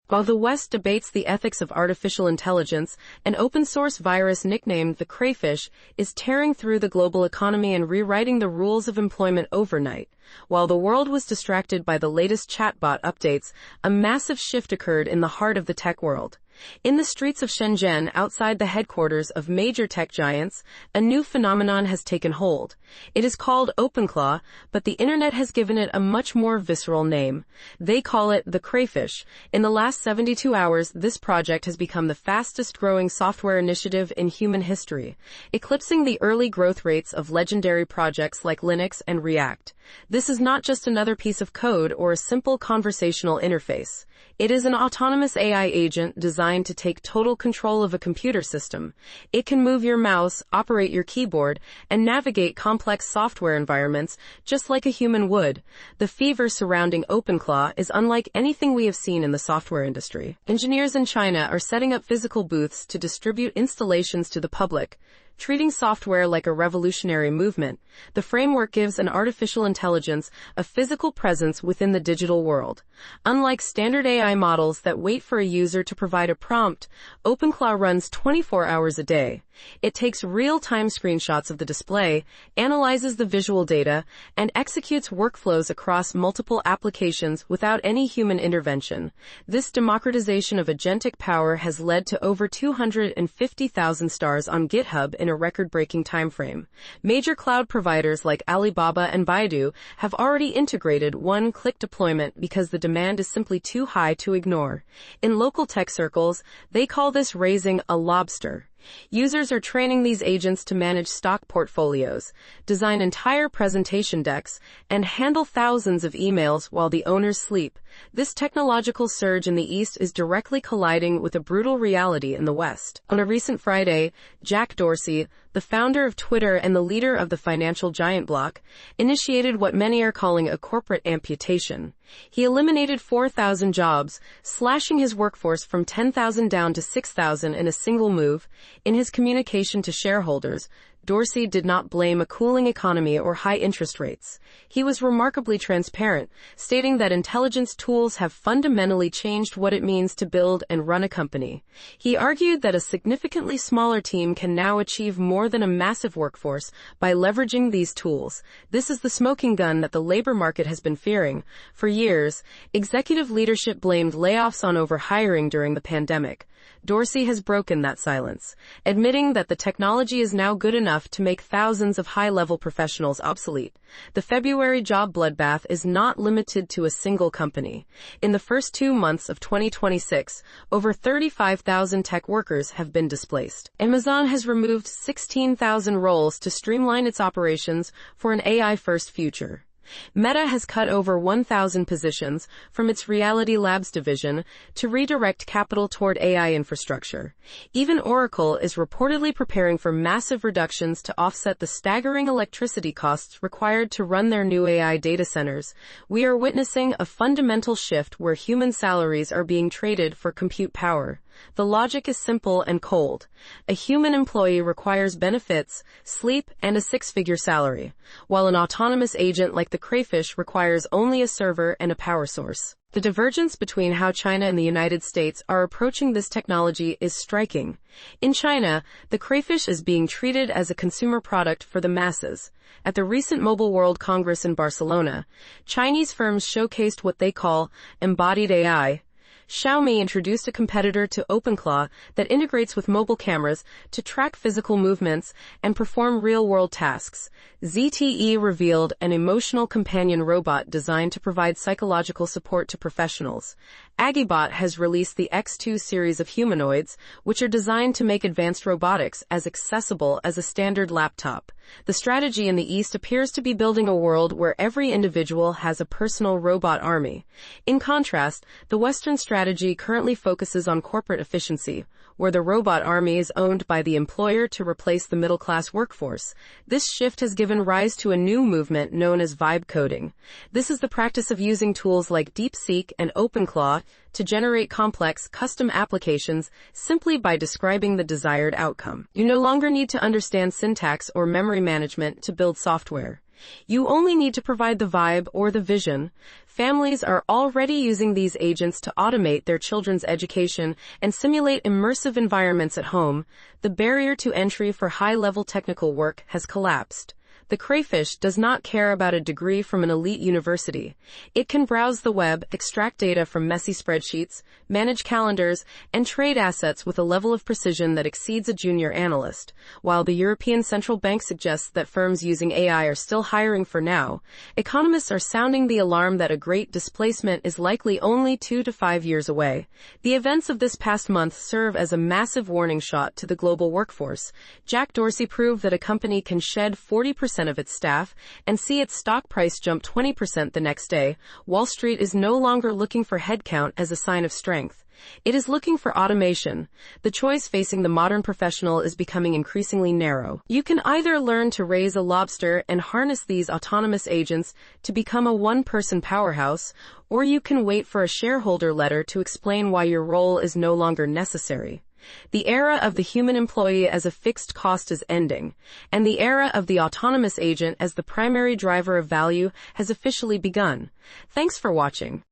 While the West debates the ethics of artificial intelligence, an open-source virus nicknamed the CrayFish is tearing through the global economy and rewriting the rules of employment overnight. While the world was distracted by the latest chatbot updates, a massive shift occurred in the heart of the tech world. In the streets of Shenzhen, outside the headquarters of major tech giants, a new phenomenon has taken hold. It is called OpenClaw, but the internet has given it a much more visceral name. They call it the CrayFish. In the last 72 hours, this project has become the fastest-growing software initiative in human history, eclipsing the early growth rates of legendary projects like Linux and React. This is not just another piece of code or a simple conversational interface. It is an autonomous AI agent designed to take total control of a computer system. It can move your mouse, operate your keyboard, and navigate complex software environments just like a human would. The fever surrounding OpenClaw is unlike anything we have seen in the software industry. Engineers in China are setting up physical booths to distribute installations to the public. Treating software like a revolutionary movement, the framework gives an artificial intelligence a physical presence within the digital world. Unlike standard AI models that wait for a user to provide a prompt, OpenClaw runs 24 hours a day. It takes real-time screenshots of the display, analyzes the visual data, and executes workflows across multiple applications without any human intervention. This democratization of agentic power has led to over 250,000 stars on GitHub in a record-breaking timeframe. Major cloud providers like Alibaba and Baidu have already integrated one-click deployment because the demand is simply too high to ignore. In local tech circles, they call this raising a lobster. Users are training these agents to manage stock portfolios, design entire presentation decks, and handle thousands of emails while the owners sleep. This technological surge in the East is directly colliding with a brutal reality in the West. On a recent Friday, Jack Dorsey, the founder of Twitter and the leader of the financial giant block, initiated what many are calling a corporate amputation. He eliminated 4,000 jobs, slashing his workforce from 10,000 down to 6,000 in a single move. In his communication to shareholders, Dorsey did not blame a cooling economy or high interest rates. He was remarkably transparent, stating that intelligence tools have fundamentally changed what it means to build and run a company. He argued that a significantly smaller team can now achieve more than a massive workforce by leveraging these tools. This is the smoking gun that the labor market has been fearing. For years, executive leadership blamed layoffs on overhiring during the pandemic. Dorsey has broken that silence, admitting that the technology is now good enough to make thousands of high-level professionals obsolete. The February job bloodbath is not limited to a single company. In the first 2 months of 2026, over 35,000 tech workers have been displaced. Amazon has removed 16,000 roles to streamline its operations for an AI-first future. Meta has cut over 1,000 positions from its Reality Labs division to redirect capital toward AI infrastructure. Even Oracle is reportedly preparing for massive reductions to offset the staggering electricity costs required to run their new AI data centers. We are witnessing a fundamental shift where human salaries are being traded for compute power. The logic is simple and cold. A human employee requires benefits, sleep, and a six-figure salary, while an autonomous agent like the CrayFish requires only a server and a power source. The divergence between how China and the United States are approaching this technology is striking. In China, the CrayFish is being treated as a consumer product for the masses. At the recent Mobile World Congress in Barcelona, Chinese firms showcased what they call Embodied AI. Xiaomi introduced a competitor to OpenClaw that integrates with mobile cameras to track physical movements and perform real-world tasks. ZTE revealed an emotional companion robot designed to provide psychological support to professionals. Agibot has released the X2 series of humanoids, which are designed to make advanced robotics as accessible as a standard laptop. The strategy in the East appears to be building a world where every individual has a personal robot army. In contrast, the Western strategy currently focuses on corporate efficiency, where the robot army is owned by the employer to replace the middle-class workforce. This shift has given rise to a new movement known as Vibecoding. This is the practice of using tools like DeepSeek and OpenClaw to generate complex, custom applications simply by describing the desired outcome. You no longer need to understand syntax or memory management to build software. You only need to provide the vibe or the vision. Families are already using these agents to automate their children's education and simulate immersive environments at home. The barrier to entry for high-level technical work has collapsed. The CrayFish does not care about a degree from an elite university. It can browse the web, extract data from messy spreadsheets, manage calendars, and trade assets with a level of precision that exceeds a junior analyst. While the European Central Bank suggests that firms using AI are still hiring for now, economists are sounding the alarm that a great displacement is likely only 2 to 5 years away. The events of this past month serve as a massive warning shot to the global workforce. Jack Dorsey proved that a company can shed 40% of its staff and see its stock price jump 20% the next day. Wall Street is no longer looking for headcount as a sign of strength. It is looking for automation. The choice facing the modern professional is becoming increasingly narrow. You can either learn to raise a lobster and harness these autonomous agents to become a one-person powerhouse, or you can wait for a shareholder letter to explain why your role is no longer necessary. The era of the human employee as a fixed cost is ending, and the era of the autonomous agent as the primary driver of value has officially begun. Thanks for watching.